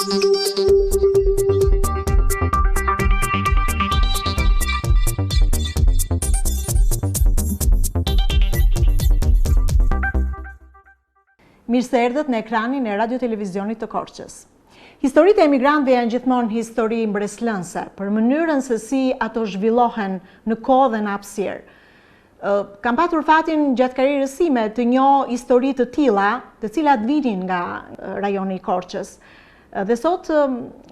Mirë se erdhët në ekranin e radio-televizionit të Korçës. Historitë e emigrantëve janë gjithmonë histori mbreslënse për mënyrën se si ato zhvillohen në kohë dhe në hapësirë. Kam patur fatin gjatë karrierës time të njoh histori të tilla, të cilat vinin nga rajoni i Korçës. Dhe sot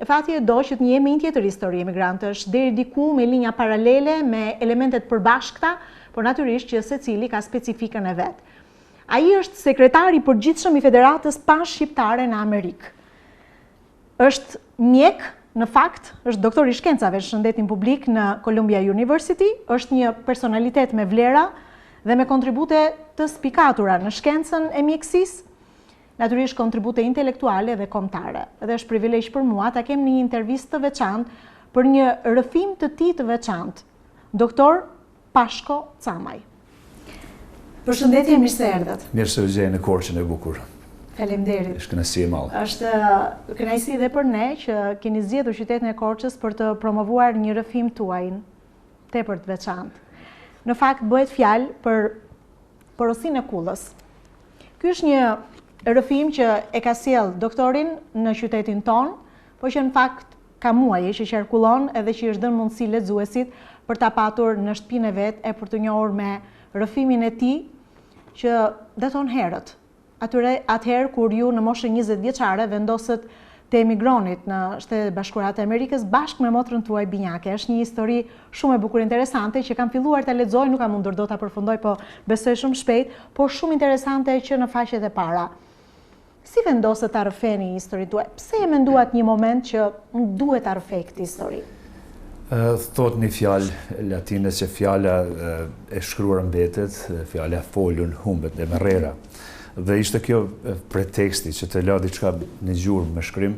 fati e do që të njehemi një tjetër histori emigrantësh, deri diku me linja paralele, me elementet përbashkëta, por natyrisht që secili ka specifikën e vet. Ai është sekretari i përgjithshëm i Federatës Pan-Shqiptare në Amerikë. Është mjek, në fakt, është doktor i shkencave në shëndetin publik në Columbia University, është një personalitet me vlera dhe me kontribute të spikatura në shkencën e mjekësisë, natyrisht kontribute intelektuale dhe kombëtare. Dhe është privilegj për mua ta kem një intervistë të veçantë për një rrëfim të tij të veçantë, doktor Pashko Camaj. Përshëndetje, mirë se erdhët. Mirë se u gjej në Korçën e bukur. Faleminderit. Është kënaqësi e madhe. Është kënaqësi edhe për ne që keni zgjedhur qytetin e Korçës për të promovuar një rrëfim tuaj tepër të veçantë. Në fakt bëhet fjalë për porosinë e Kullës. Ky është një rrëfim që e ka sjell doktorin në qytetin ton, por që në fakt ka muaje që qarkullon edhe që është dhënë mundësi lexuesit për ta patur në shtëpinë e vet e për të njohur me rrëfimin e tij që daton herët. Atëherë kur ju në moshën 20 vjeçare vendosët të emigronit në Shtetet e Bashkuara të Amerikës bashkë me motrën tuaj binjake. Është një histori shumë e bukur interesante që kam filluar ta lexoj, nuk kam mundur dot ta përfundoj, po besoj shumë shpejt, por shumë interesante që në faqet e para. Si vendosët ta rrëfeni historinë tuaj? Pse e menduat një moment që duhet ta rrëfej këtë histori? Thot një fjalë latine që fjala e shkruar mbetet, fjala folur humbet dhe merrera. Dhe ishte kjo preteksti që të la diçka në gjurmë me shkrim.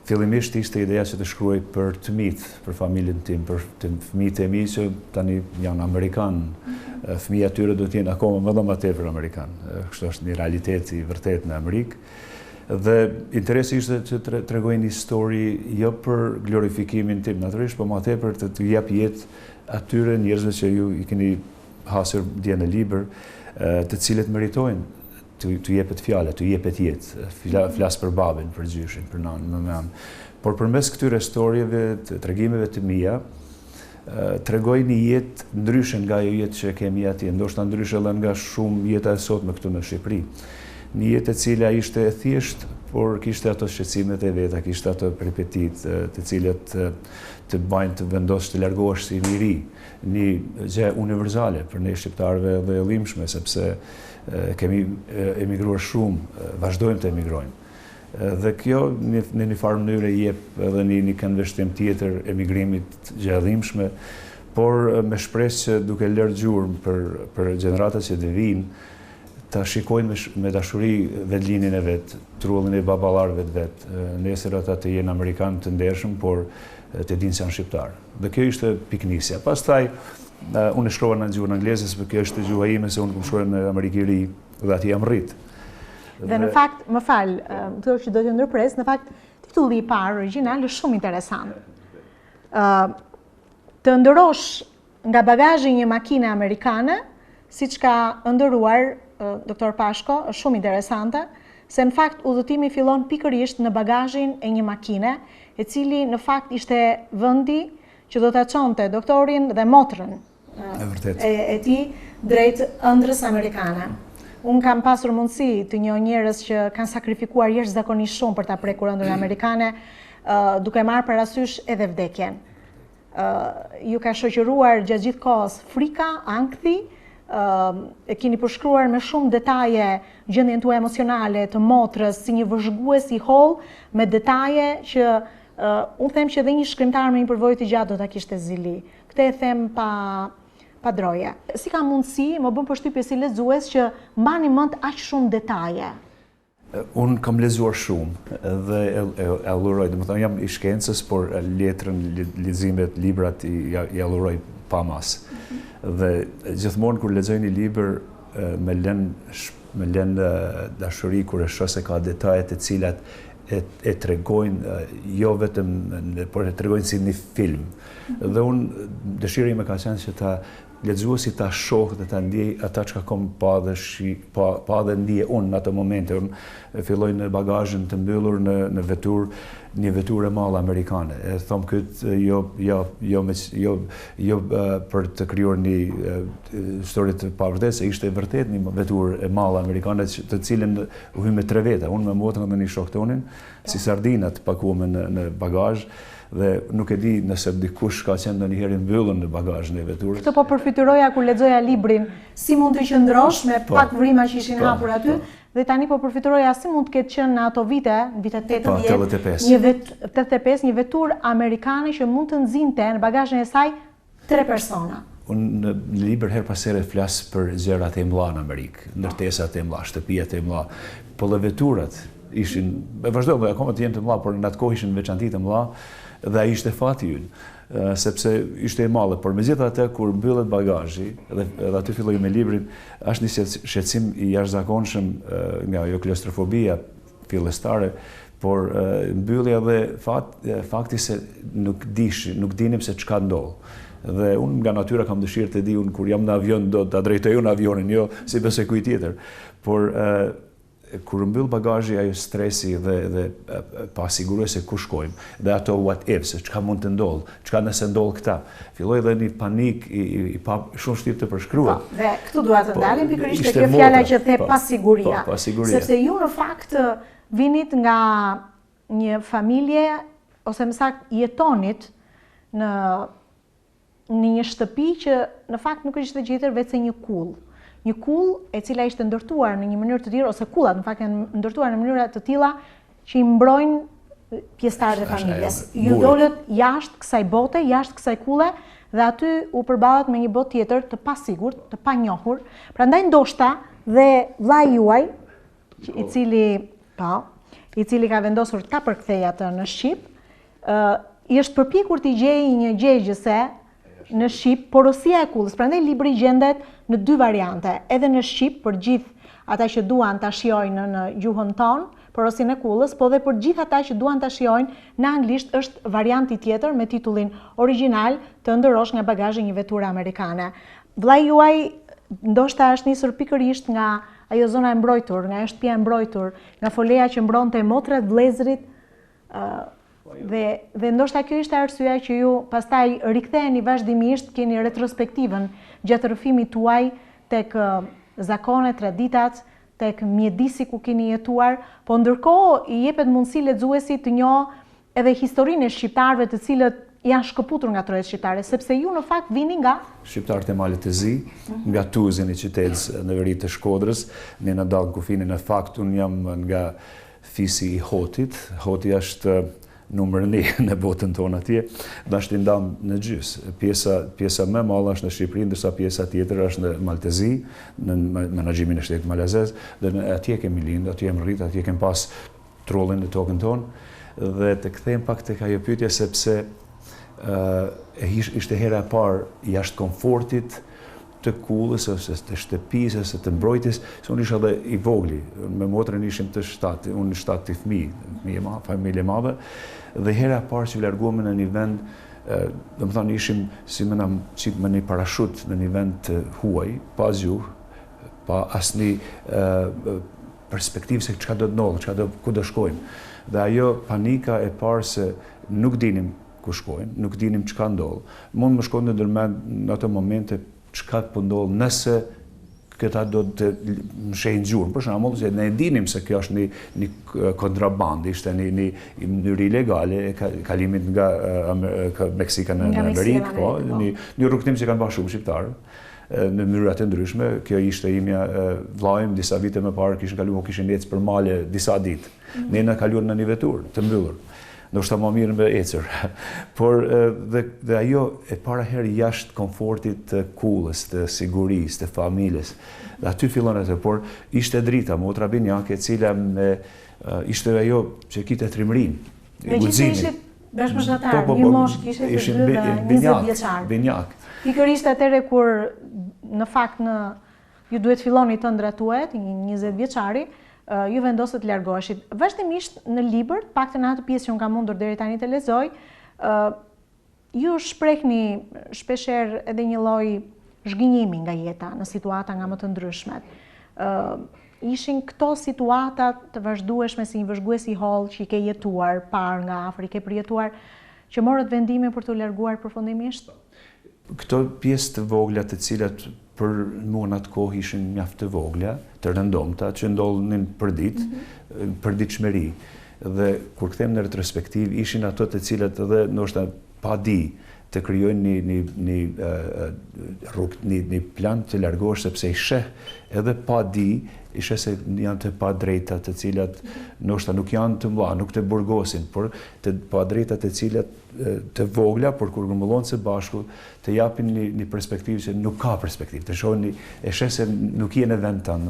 Fillimisht ishte ideja që të shkruaj për të mit, për familjen tim, për të fëmijët e mi që tani janë amerikan. Fëmijët atyre do të jenë akoma më tepër amerikan. Kështu është një realitet i vërtet në Amerikë. Dhe interesi ishte që të tregoj një histori jo për glorifikimin tim natyrisht, por më tepër të jap jetë atyre njerëzve që ju i keni hasur dje në libër, të cilët meritojnë të jepet fjala, të jepet jetë. Flas për babin, për gjyshin, për nanën, më mëam. Por përmes këtyre historieve, të tregimeve të mia, tregoj një jetë ndryshe nga ajo jetë që kemi atje, ndoshta ndryshe edhe nga shumë jeta e sotme këtu në Shqipëri. Një jetë e cila ishte e thjesht, por kishte ato shqetësimet e veta, kishte ato peripetit, të cilat të bajnë të vendos të largohesh si një ri, një gjë universale për ne shqiptarëve dhe e llimshme, sepse kemi emigruar shumë, vazhdojmë të emigrojmë. Dhe kjo në një farë mënyrë jep edhe një këndvështrim tjetër emigrimit gjë e llimshme, por me shpresë që duke lërë gjurmë për gjeneratat që të vinë, ta shikojnë me dashuri vetlinjen e vet, trullin e baballarëve të vet. Nesër ata të jenë amerikanë të ndershëm, por të dinë se janë shqiptar. Dhe kjo ishte piknisja. Pastaj unë shkrova në gjuhën angleze, sepse kjo është gjuha ime, se unë kam shkruar në Amerikë Ri dhe aty jam rrit. Dhe në fakt, më fal, këto që do të ndërpres, në fakt titulli i parë origjinal është shumë interesant. Të ndërosh nga bagazhi një makine amerikane, siç ka ndëruar doktor Pashko, është shumë interesante, se në fakt udhëtimi fillon pikërisht në bagazhin e një makine, e cili në fakt ishte vendi që do ta çonte doktorin dhe motrën e tij drejt ëndrrës amerikane. Unë kam pasur mundësi të njoh njerëz që kanë sakrifikuar jashtëzakonisht shumë për ta prekur ëndrrën amerikane, duke marrë parasysh edhe vdekjen. Ju ka shoqëruar gjatë gjithë kohës frika, ankthi, e keni përshkruar me shumë detaje gjendjen tuaj emocionale të motrës, si një vëzhgues i holl me detaje që unë them që edhe një shkrimtar me një përvojë të gjatë do ta kishte zili. Këtë e them pa droje. Si ka mundësi, më bën përshtypje si lexues që mbani mend aq shumë detaje? Unë kam lexuar shumë dhe e alluroj, domethënë jam i shkencës, por letrën, leximet, librat i alluroj pa mas. Dhe gjithmonë kur lexoj një libër më lën dashuri kur e shoh se ka detaje të cilat e tregojnë jo vetëm, por e tregojnë si një film. Dhe unë dëshira ime ka qenë që ta lexuesi ta shohë dhe ta ndjej ata çka kam pa dhe ndje unë në ato momente. Unë filloj në bagazhin të mbyllur në një veturë e madhe amerikane. E them këtë jo për të krijuar një histori të pavërtetë, se ishte vërtet një veturë e madhe amerikane të cilën u hymë 3 veta. Unë me motrën dhe një shok tonin, si sardina të pakuame në bagazh. Dhe nuk e di nëse dikush ka qenë ndonjëherë mbyllur në bagazhin e veturës. Këtë po përfituroja kur lexoja librin Si mund të qëndrosh me pak vrima që ishin hapur aty, dhe tani po përfituroja si mund të ketë qenë në ato vite, vitet 80, 85, një veturë amerikane që mund të nxinte në bagazhin e saj 3 persona. Unë në libër her pas here flas për gjërat e mëdha në Amerikë, ndërtesat e mëdha, shtëpiat e mëdha, po dhe veturat ishin, vazhdojnë akoma të jenë të mëdha, por në atë kohë ishin veçanti të mëdha. Dhe ai ishte fati ynë, sepse ishte e madhe, por megjithatë kur mbyllet bagazhi dhe aty filloi me librin, është një shqetësim i jashtëzakonshëm nga ajo klaustrofobia fillestare, por mbyllja dhe fakti se nuk dinim se çka ndodh. Dhe unë nga natyra kam dëshirë të di, unë kur jam në avion do ta drejtoj unë avionin, jo si besoj kujt tjetër. Por kur mbyll bagazhi, ajo stresi dhe pasiguroja se ku shkojmë, dhe ato what ifs, çka mund të ndodh, çka nëse ndodh këta. Filloi edhe një panik i pa shumë shtyp të përshkruar. Dhe këtu dua të ndalim pikërisht te kjo fjala që the pasiguria. Sepse ju në fakt vinit nga një familje, ose më saktë jetonit në një shtëpi që në fakt nuk ishte gjë vetë një kull. Një kull e cila ishte ndërtuar në një mënyrë të tillë, ose kullat në fakt janë ndërtuar në mënyra të tilla që i mbrojnë pjesëtarët e familjes. Ju dolët jashtë kësaj bote, jashtë kësaj kulle, dhe aty u përballet me një botë tjetër të pasigurt, të panjohur. Prandaj ndoshta dhe vllai juaj, i cili ka vendosur ta përkthejë atë në shqip, i është përpjekur të gjejë një gjegjëse në shqip porosia e kullës. Prandaj libri gjendet në 2 variante, edhe në shqip për gjithë ata që duan ta shijojnë në gjuhën tonë, porosinë e kullës, po dhe për gjithë ata që duan ta shijojnë në anglisht është varianti tjetër me titullin origjinal Të ndërosh nga bagazhi një veture amerikane. Vllai juaj ndoshta është nisur pikërisht nga ajo zona e mbrojtur, nga shtëpia e mbrojtur, nga foleja që mbronte motrat, vëllezrit, dhe ndoshta kjo ishte arsyeja që ju pastaj riktheheni vazhdimisht, keni retrospektivën gjatë rrëfimit tuaj tek zakonet, traditat, tek mjedisi ku keni jetuar, po ndërkohë i jepet mundësi lexuesit të njohë edhe historinë e shqiptarëve të cilët janë shkëputur nga trojet shqiptare, sepse ju në fakt vini nga shqiptarët e Malit të Zi, nga Tuzi, një qytet në veri të Shkodrës, në dallë kufini. Në fakt unë jam nga fisi i Hotit. Hoti është numër 1 në botën tonë atje, dhe është i ndamë në gjys. Pjesa më e madhe është në Shqipëri, ndërsa pjesa tjetër është në Maltezi, në menaxhimin e shtetit malazez, dhe atje kemi lindë, atje kemi rritë, atje kemi pas trollin në tokën tonë, dhe të kthejmë pak tek ajo pyetje sepse ishte hera e parë jashtë komfortit të kullës, ose të shtëpisë, ose të mbrojtjes, se unë isha dhe i vogli, me motrën ishim të 7, unë 7 të fëmijë, familje madhe, dhe hera e parë që larguam në një vend, do të thonë ishim si me një parashut në një vend të huaj, pa zgjuh, pa asnjë perspektivë se çka do të ndodhë, ku do shkojmë. Dhe ajo panika e parë se nuk dinim ku shkojmë, nuk dinim çka ndodh. Mund më shkon në ndërmend në ato momente çka po ndodh nëse këta do të mshejnë gjurmë. Për shembull, se ne dinim se kjo është një kontraband, ishte një mënyrë ilegale e kalimit nga Meksika në Amerikë, po, një rrugtim që kanë bërë shumë shqiptarë në mënyra të ndryshme. Kjo ishte imja vllajim, disa vite më parë kishin ecë për male disa ditë. Ne na kaluar në një veturë të mbyllur. Ndoshta më mirë me ecur. Por dhe ajo e para herë jashtë komfortit të kullës, të sigurisë, të familjes. Dhe aty fillon atë, por ishte drita, motra Binjak, e cila ishte ajo që kite trimërin, guximin. Bashkëpunëtar, një moshë kishte të dy 20 vjeçar. Binjak. Pikërisht atëre kur në fakt ju duhet filloni të ndratuhet, një 20 vjeçari, ju vendosët të largoheshit. Vazhdimisht në libër, paktën atë pjesë që unë kam mundur deri tani të lexoj, ju shprehni shpeshherë edhe një lloj zhgënjimi nga jeta në situata nga më të ndryshmet. Ishin këto situata të vazhdueshme si një vëzhgues i holl që i ke jetuar, parë nga afër, i ke përjetuar, që morët vendimin për të larguar përfundimisht? Këto pjesë të vogla të cilat për mua në atë kohë ishin mjaft të vogla, të rëndomta, që ndodhin për ditëshmëri. Dhe kur kthehem në retrospektiv, ishin ato të cilat edhe ndoshta pa di të krijojnë një plan të largohesh, sepse i sheh edhe pa di, i sheh se janë të pa drejta të cilat ndoshta nuk janë të mëdha, nuk të burgosin, por të pa drejta të cilat të vogla, por kur grumbullohen së bashku, të japin një perspektivë që nuk ka perspektivë, të shohin, e sheh se nuk je në vend tanë,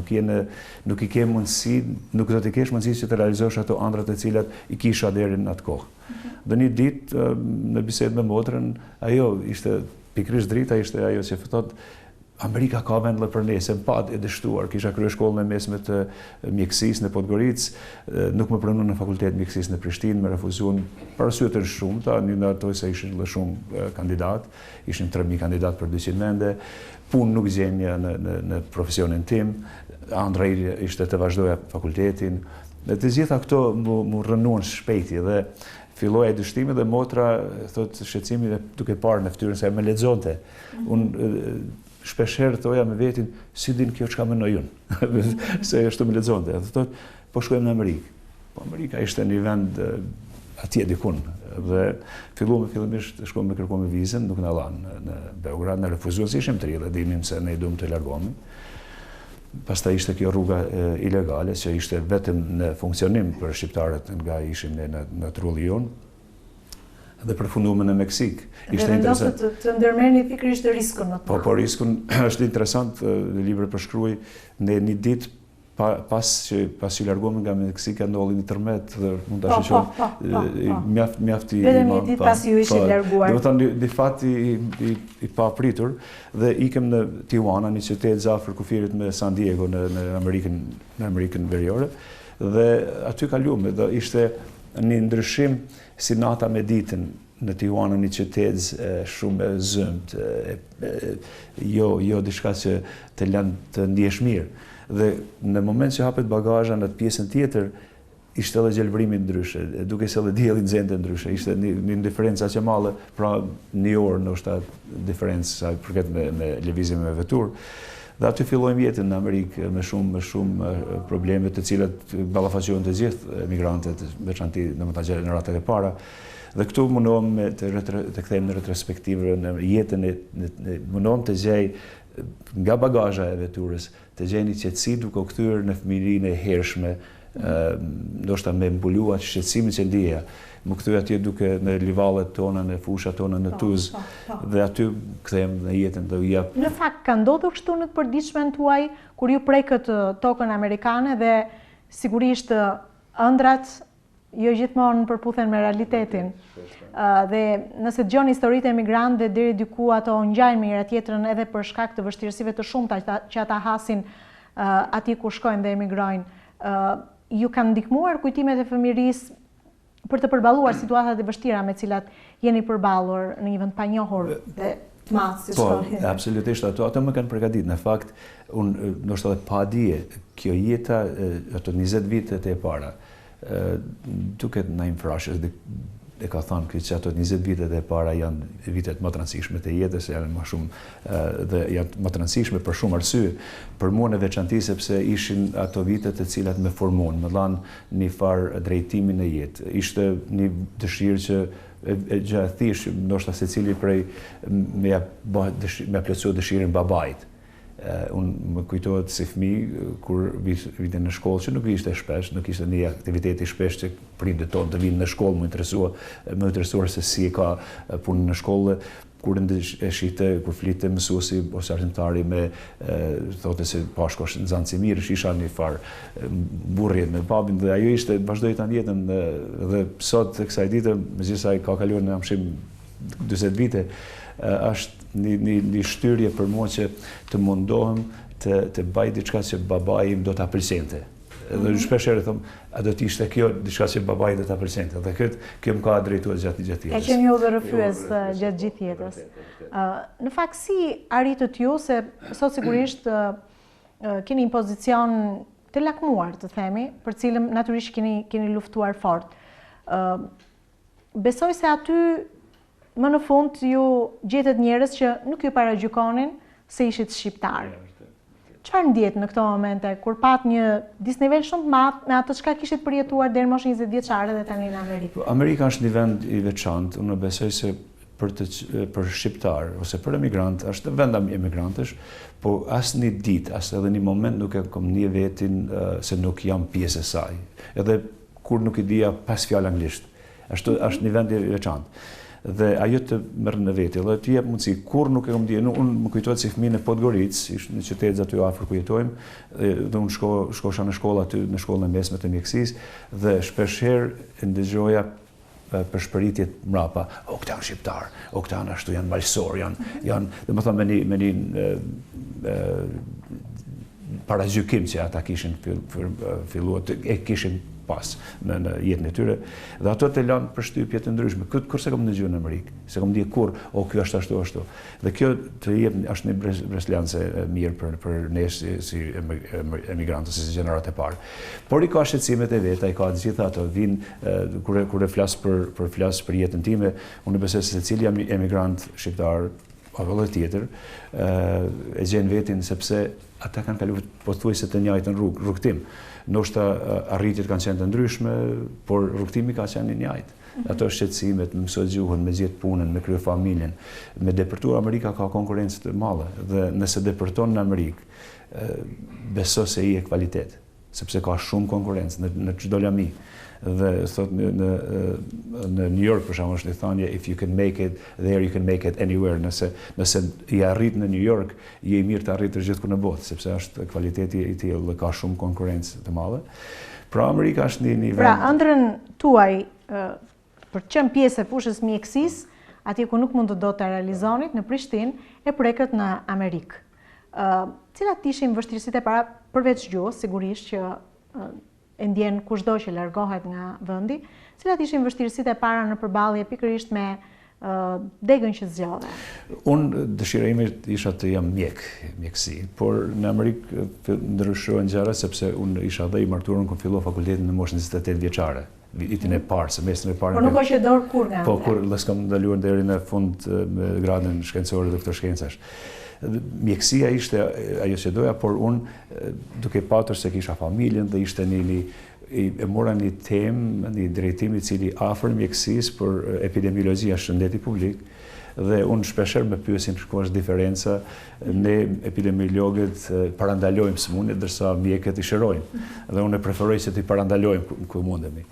nuk i ke mundësi, nuk do të kesh mundësi që të realizosh ato ëndra të cilat i kisha deri në atë kohë. Dhe një ditë në bisedë me motrën, ajo ishte pikërisht drita, ishte ajo që thotë Amerika ka vend për ne, se më pat e dështuar, kisha kryer shkollën e mesme të mjekësisë në Podgoricë, nuk më pranuan në fakultet mjekësisë në Prishtinë, më refuzuan për arsye të shumta, një nga ato se ishin edhe shumë kandidat, ishin 3.000 kandidat për 200 vende, punë nuk gjenja në profesionin tim, andra ishte të vazhdoja fakultetin, dhe të gjitha këto mu rënuan shpejti dhe filloi dështimi dhe motra thotë shqetësimi dhe duke parë në fytyrën se më lexonte. Unë shpeshherë thoja me vetin, si din kjo çka mendoj unë, se ashtu më lexonte. Thotë, po shkojmë në Amerikë. Po Amerika ishte një vend atje dikun dhe fillimisht shkojmë me kërkuam vizën, nuk na dhanë në Beograd, na refuzuan, se ishim të ri dhe dinim se ne duam të largohemi. Pastaj ishte kjo rruga ilegale, që ishte vetëm në funksionim për shqiptarët nga ishim ne në trulli jonë, dhe përfunduam në Meksik. Dhe vendosët të ndërmerrni pikërisht riskun. Po riskun është interesant, në librin përshkruaj në një ditë pas që largohemi nga Meksika ndolli një tërmet dhe mund ta shoqëroj mjaft i vetëm një ditë pas ju ishin larguar. Domethënë në fat i papritur dhe ikëm në Tijuana, një qytet afër kufirit me San Diego në Amerikën Veriore dhe aty kaluam dhe ishte një ndryshim si nata me ditën në Tijuana, një qytet shumë zëmt, jo diçka që të lën të ndihesh mirë. Dhe në moment që hapet bagazha në pjesën tjetër, ishte edhe gjelbrimi ndryshe, duke se edhe dielli nxente ndryshe, ishte një diferencë aq e madhe, pra një orë ndoshta diferencë sa përket me lëvizjen me veturë. Dhe aty fillojmë jetën në Amerikë me shumë probleme të cilat ballafaqohen të gjithë emigrantët, veçanti domethënë gjeneratat e para. Dhe këtu mundohem të kthejmë në retrospektivë në jetën mundohem të gjej nga bagazha e veturës, të gjej një qetësi duke u kthyer në fëmijërinë e hershme, ndoshta me mbuluar shqetësimin që ndjeja, më kthyer atje duke në livallet tona, në fushat tona në Tuzë, dhe aty kthehem në jetën dhe u jap. Në fakt ka ndodhur kështu në të përditshmën tuaj kur ju prekët tokën amerikane dhe sigurisht ëndrat jo gjithmonë përputhen me realitetin. Dhe nëse dëgjon historitë e emigrantëve deri diku ato ngjajnë me njëra tjetrën edhe për shkak të vështirësive të shumta që ata hasin atje ku shkojnë dhe emigrojnë. Ju kanë ndihmuar kujtimet e fëmijërisë për të përballuar situatat e vështira me cilat jeni përballur në një vend panjohur dhe të madh si shkollë. Po, absolutisht ato më kanë përgatitur. Në fakt, unë ndoshta edhe pa dije, kjo jeta ato 20 vitet e para duket në infrashës e ka thënë që ato 20 vitet e para janë vitet më të rëndësishme të jetës, janë më shumë dhe janë më të rëndësishme për shumë arsye. Për mua në veçanti sepse ishin ato vitet të cilat më formuan, më dhanë një farë drejtimi në jetë. Ishte një dëshirë që gjatë thjesht, ndoshta secili prej me plotësoj dëshirën babait. Unë më kujtohet si fëmijë kur vinte në shkollë, që nuk ishte shpesh, nuk ishte një aktiviteti shpesh që prindët tonë të vinë në shkollë, më interesuar se si e ka punën në shkollë, kur e shite, kur flite mësuesi ose arsimtari me thotë se pashkosh nxënës i mirë, isha një farë burrje me babin dhe ajo ishte vazhdoi ta jetën dhe sot kësaj dite, megjithëse ai ka kaluar në amshim 40 vite, është një shtyrje për mua që të mundohem të baj diçka që babai im do ta pëlqente. Dhe shpesh herë thom, a do të ishte kjo diçka që babai do ta pëlqente. Dhe kjo më ka drejtuar gjatë jetës. Ka qenë një udhërrëfyes gjatë gjithë jetës. Në fakt si arritët ju se sot sigurisht keni një pozicion të lakmuar, të themi, për cilën natyrisht keni luftuar fort. Besoj se aty më në fund ju gjetet njerëz që nuk ju paragjykonin se ishit shqiptar. Çfarë ndjet në këto momente kur pat një disnivel shumë të madh me ato çka kishit përjetuar deri në moshën 20 vjeçare dhe tani në Amerikë? Amerika është një vend i veçantë. Unë besoj se për shqiptar ose për emigrant, është vend emigrantësh, po asnjë ditë, as edhe një moment nuk e kam një vetin se nuk jam pjesë e saj. Edhe kur nuk i dija 5 fjalë anglisht. Është një vend i veçantë. Dhe ajo të merr në veti, dhe të jep mundësi, kur nuk e kam dijen, unë më kujtohet si fëmijë në Podgoricë, ishte në qytet aty afër ku jetojmë, dhe unë shkosha në shkollë aty, në shkollën e mesme të mjekësisë, dhe shpeshherë ndëgjoja për shpëritjet mrapa, këta janë shqiptar, këta janë ashtu, janë malësor, janë, domethënë me një paragjykim që ata kishin filluar, e kishin pas në jetën e tyre, dhe ato të lanë përshtypje të ndryshme. Kur se kam dëgjuar në Amerikë, se kam ndjek kur, ky është ashtu. Dhe kjo të jep është një breslance mirë për ne si emigrantë, si gjenerat e parë. Por i ka shqetësimet e veta, i ka të gjitha ato vinë kur e flas për jetën time, unë besoj se secili emigrant shqiptar apo tjetër e gjen vetin sepse ata kanë kaluar pothuajse të njëjtën rrugtim. Ndoshta arritjet kanë qenë të ndryshme, por rrugtimi ka qenë i njëjtë. Ato shqetësimet, me mësoj gjuhën, me gjetë punën, me kryer familjen, me depërtuar. Amerika ka konkurrencë të madhe dhe nëse depërton në Amerikë, beso se i e kvalitet, sepse ka shumë konkurrencë në çdo lami. Dhe thot në New York për shembull është thënia if you can make it there you can make it anywhere. Nëse i arrit në New York, je i mirë të arritësh gjithku në botë, sepse është kvaliteti i tillë dhe ka shumë konkurrencë të madhe. Pra Amerika është një vend. Pra ëndrrën tuaj për të qenë pjesë e fushës mjekësisë, atje ku nuk mund të do të realizonit në Prishtinë, e prekët në Amerikë. Cilat ishin vështirësitë e para përveç gjuhës, sigurisht që e ndjen kushdo që largohet nga vendi, cilat ishin vështirësitë e para në përballje pikërisht me degën që zgjodhe? Unë dëshira ime isha të jam mjekësi, por në Amerikë ndryshohen gjërat sepse unë isha dhe i martuar, unë fillova fakultetin në moshën 28 vjeçare. Vitin e parë, semestrin e parë. Por nuk është dorë kur nga. Po kur s'kam ndaluar deri në fund me gradën shkencore doktor shkencash. Mjekësia ishte ajo që doja, por unë duke patur se kisha familjen dhe ishte e mora një temë, një drejtim i cili afër mjekësisë për epidemiologjia shëndeti publik, dhe unë shpesher me pyesin ku është diferenca, ne epidemiologët parandalojmë sëmundjet, ndërsa mjekët i shërojnë. Dhe unë e preferoj se t'i parandalojmë ku mundemi.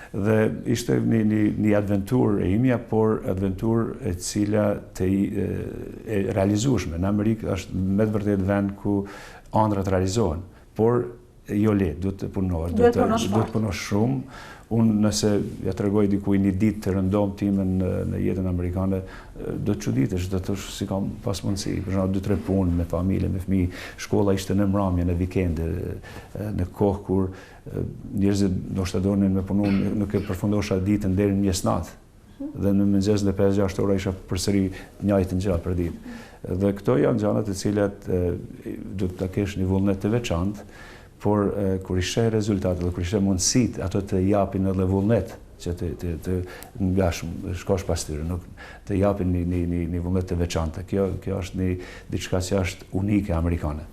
Dhe ishte një adventurë e imja, por adventurë e cila e realizueshme. Në Amerikë është me të vërtet vend ku ëndrat realizohen, por jo lehtë, duhet të punosh, duhet të punosh shumë. Unë nëse ja tregoj dikujt një ditë të rëndom time në jetën amerikane, do të çuditesh, do të thosh si kam pas mundësi. Për shembull 2-3 punë me familje, me fëmijë, shkolla ishte në mramje, në vikende, në kohë kur njerëzit ndoshta donin me punu, nuk e përfundosha ditën deri në mesnatë. Dhe në mëngjes në 5-6 ora isha përsëri njëjtën gjë për ditë. Dhe këto janë gjërat të cilat do të kesh një vullnet të veçantë, por kur i sheh rezultatet dhe kur i sheh mundësitë, ato të japin edhe vullnet që të ngash shkosh pas tyre, nuk të japin një vullnet të veçantë. Kjo është diçka që është unike amerikane.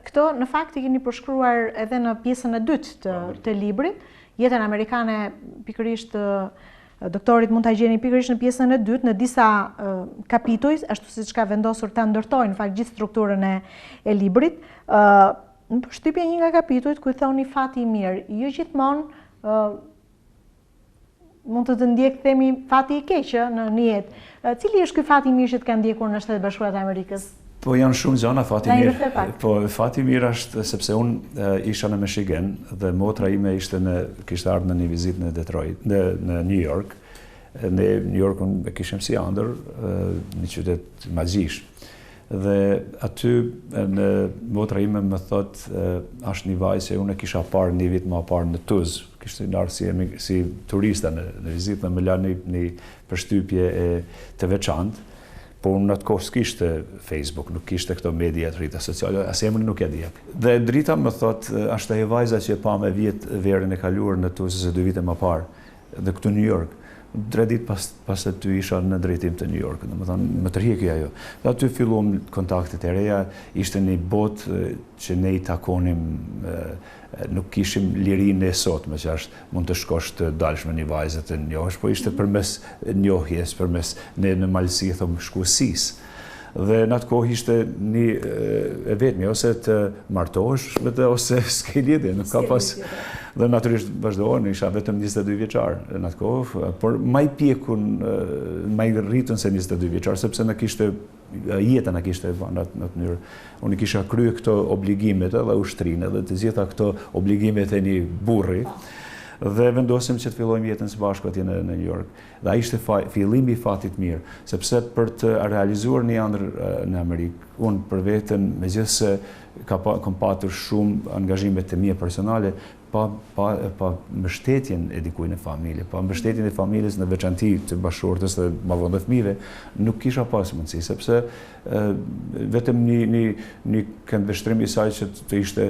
Këto në fakt i keni përshkruar edhe në pjesën e dytë të librit, jetën amerikane pikërisht doktorit mund ta gjeni pikërisht në pjesën e dytë, në disa kapituj, ashtu siç ka vendosur ta ndërtojnë në fakt gjithë strukturën e librit. Në përshtypje një nga kapitujt ku i thoni fati i mirë, jo gjithmonë mund të ndjek themi fati i keq në jetë. Cili është ky fati i mirë që të ka ndjekur në Shtetet Bashkuara të Amerikës? Po janë shumë gjëra fati i mirë. Po fati i mirë është sepse unë isha në Michigan dhe motra ime kishte ardhur në një vizitë në Detroit, në New York. Në New York unë e kishim si ëndër, një qytet magjish. Dhe aty në motra ime më thot, është një vajzë që unë e kisha parë një vit më parë në Tuz, kishte ndarë si turista në vizitë dhe më la një përshtypje të veçantë, por unë në atë kohë s'kishte Facebook, nuk kishte këto media të rrita sociale, as emrin nuk e dija. Dhe drita më thot, është ajo vajza që e pa me verën e kaluar në Tuz se 2 vite më parë, dhe këtu New York. 3 ditë pas se ty isha në drejtim të New York, domethënë më tërhiqi ajo. Dhe aty filluam kontaktet e reja, ishte një botë që ne i takonim, nuk kishim lirinë e sotme që është mund të shkosh të dalsh me një vajzë të njohësh, po ishte përmes njohjes, përmes në malësi thon shkuësisë. Dhe në atë kohë ishte një e vetmi, ose të martohesh ose s'ke lidhje, nuk ka pas. Dhe natyrisht vazhdohen, isha vetëm 22 vjeçar në atë kohë, por më i pjekun, më i rritun se 22 vjeçar, sepse jeta na kishte në atë mënyrë. Unë kisha kryer këto obligimet edhe ushtrinë, edhe të gjitha këto obligimet e një burri. Dhe vendosim që të fillojmë jetën së bashku atje në New York. Dhe ai ishte fillimi i fatit mirë, sepse për të realizuar një ëndër në Amerikë, unë për veten, megjithëse kam patur shumë angazhime të mia personale, pa mbështetjen e dikujt në familje, pa mbështetjen e familjes në veçanti të bashkëshortës dhe më vonë të fëmijëve, nuk kisha pas mundësi, sepse vetëm një këndvështrim i saj që të ishte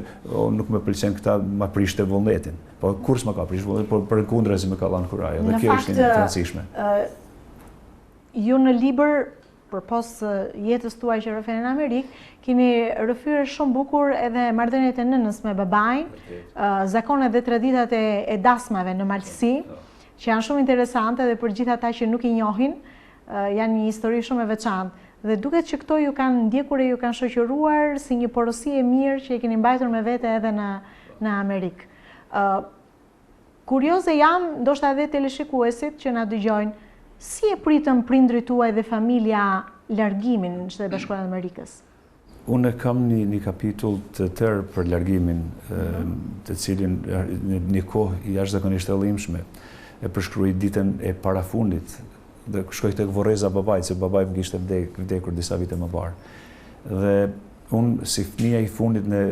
nuk më pëlqen këta, ma prishte vullnetin. Po kur s'ma ka prish vullnetin, por përkundër më ka dhënë kuraje, dhe kjo është një rëndësishme. Ju në libër, përpos jetës tuaj që rrëfen në Amerikë, keni rrëfyer shumë bukur edhe marrëdhëniet e nënës me babain, zakonet dhe traditat e dasmave në malësi, që janë shumë interesante dhe për gjithë ata që nuk i njohin, janë një histori shumë e veçantë. Dhe duket që këto ju kanë ndjekur e ju kanë shoqëruar si një porosi e mirë që i keni mbajtur me vete edhe në Amerikë. Kurioze jam, ndoshta edhe teleshikuesit që na dëgjojnë, si e pritën prindrit tuaj dhe familja largimin në Shtetet Bashkuara të Amerikës? Unë kam një kapitull të tërë për largimin, të cilin një kohë jashtëzakonisht e llimshme e përshkruaj ditën e parafundit dhe shkoj tek vorreza babait, se babai më kishte vdekur disa vite më parë. Dhe unë si fëmia i fundit në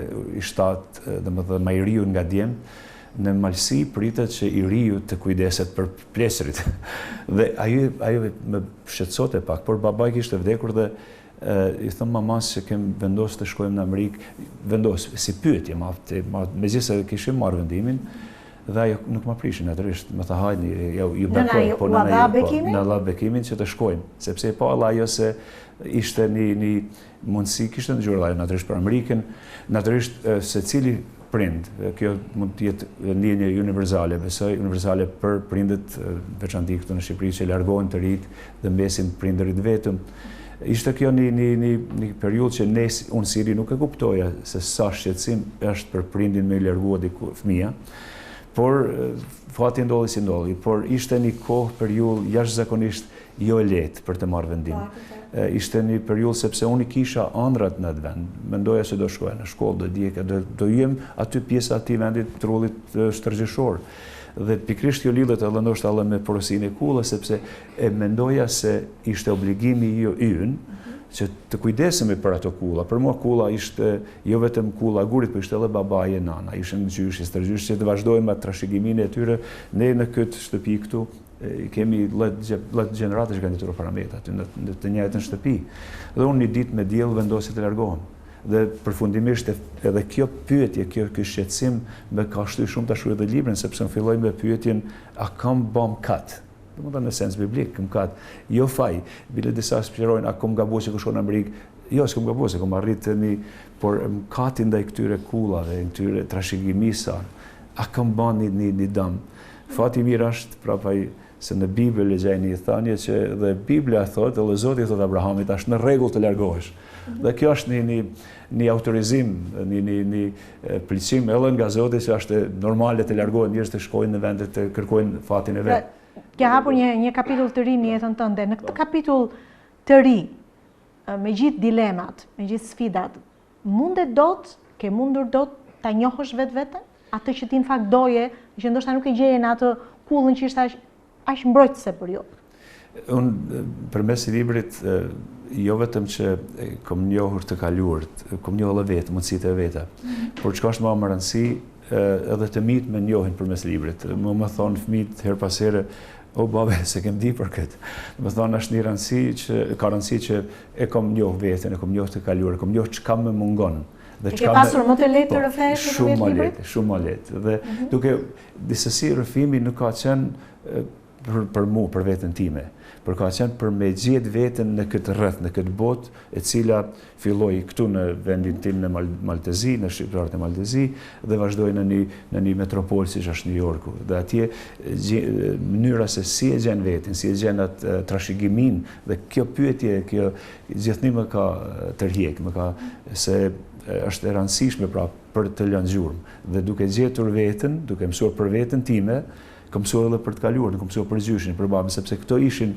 shtat, domethënë më i riu nga djemt, në malësi pritet që i riu të kujdeset për plesrit. Dhe ajo më shqetësote pak, por babai kishte vdekur dhe i thëm mamas që kem vendos të shkojmë në Amerikë, vendos si pyetje, megjithëse kishim marrë vendimin, dhe ajo nuk më prishin natyrisht, më tha hajni, ju bekoj, po në dha bekimin që të shkojmë, sepse e pa ajo se ishte një mundësi, kishte ndëgjuar ajo natyrisht për Amerikën, natyrisht secili prind, kjo mund të jetë ndjenje universale, besoj universale për prindet veçanti këtu në Shqipëri që largohen të rit dhe mbesin prindërit vetëm. Ishte kjo një periudhë që unë si ri nuk e kuptoja se sa shqetësim është për prindin me largua fëmia, por fati ndolli si ndolli, por ishte një kohë periudhë jashtëzakonisht jo e lehtë për të marrë vendim. Ishte një periudhë sepse unë kisha ëndrat në atë vend, mendoja se do shkoja në shkollë, do djeka, do jem aty pjesa atij vendit trullit shtrëgjeshor. Dhe pikrisht kjo lidhet edhe ndoshta edhe me porosinë e kullës, sepse e mendoja se ishte obligimi ynë që të kujdesemi për ato kulla. Për mua kulla ishte jo vetëm kulla gurit, por ishte edhe babai e nana. Ishin gjyshi, stërgjysh që të vazhdojmë atë trashëgiminë e tyre. Ne në këtë shtëpi këtu kemi lët gjeneratash kanë jetuar para meje aty në të njëjtën shtëpi. Dhe unë një ditë me diell vendosi të largohem. Dhe përfundimisht edhe kjo pyetje, ky shqetësim më ka shtyr shumë tash edhe librin, sepse unë filloj me pyetjen a kam bëm kat. Domethënë në sens biblik, mëkat, jo faj. Bile disa shpjegojnë a kam gabuar që shkoj në Amerikë. Jo, s'kam gabuar, se kam arritur por mëkati ndaj këtyre kullave, këtyre trashëgimisave, a kam bën një dëm. Fati i mirë është prapaj se në Bibël lexoj një thënie që dhe Bibla thotë, edhe Zoti thotë Abrahamit, është në rregull të largohesh. Dhe kjo është një autorizim, një pëlqim edhe nga Zoti që është normale të largohen njerëz të shkojnë në vende të kërkojnë fatin e vet. Ke hapur një kapitull të ri në jetën tënde. Në këtë kapitull të ri, me gjithë dilemat, me gjithë sfidat, ke mundur dot ta njohësh vetveten? Atë që ti në fakt doje, që ndoshta nuk e gjeje në atë kullën që ishte aq mbrojtëse për ju. Unë përmes i librit jo vetëm që kom njohur të kaluart, kom njohur edhe vetë, mundësitë e veta, por çka është më rëndësi edhe të mit me njohin përmes librit. Më thonë fëmijët her pas here, o babe, se kem di për këtë. Më thonë është një rëndësi që ka rëndësi që e kom njohur veten, e kom njohur të kaluar, e kom njohur çka më mungon. E ke pasur më të lehtë të rrëfesh në vetë librit? Shumë më lehtë. Dhe duke disësi rrëfimi nuk ka qenë për mu, për veten time, por ka qenë për me gjetë veten në këtë rreth, në këtë botë, e cila filloi këtu në vendin tim në Maltezi, në shqiptarët e Maltezi, dhe vazhdoi në një metropolë siç është New Yorku. Dhe atje mënyra se si e gjen veten, si e gjen atë trashëgimin, dhe kjo pyetje, kjo gjithnjë më ka tërhiq, më ka se është e rëndësishme pra për të lënë gjurmë. Dhe duke gjetur veten, duke mësuar për veten time, kam mësuar edhe për të kaluar, kam mësuar për gjyshin, për babën, sepse këto ishin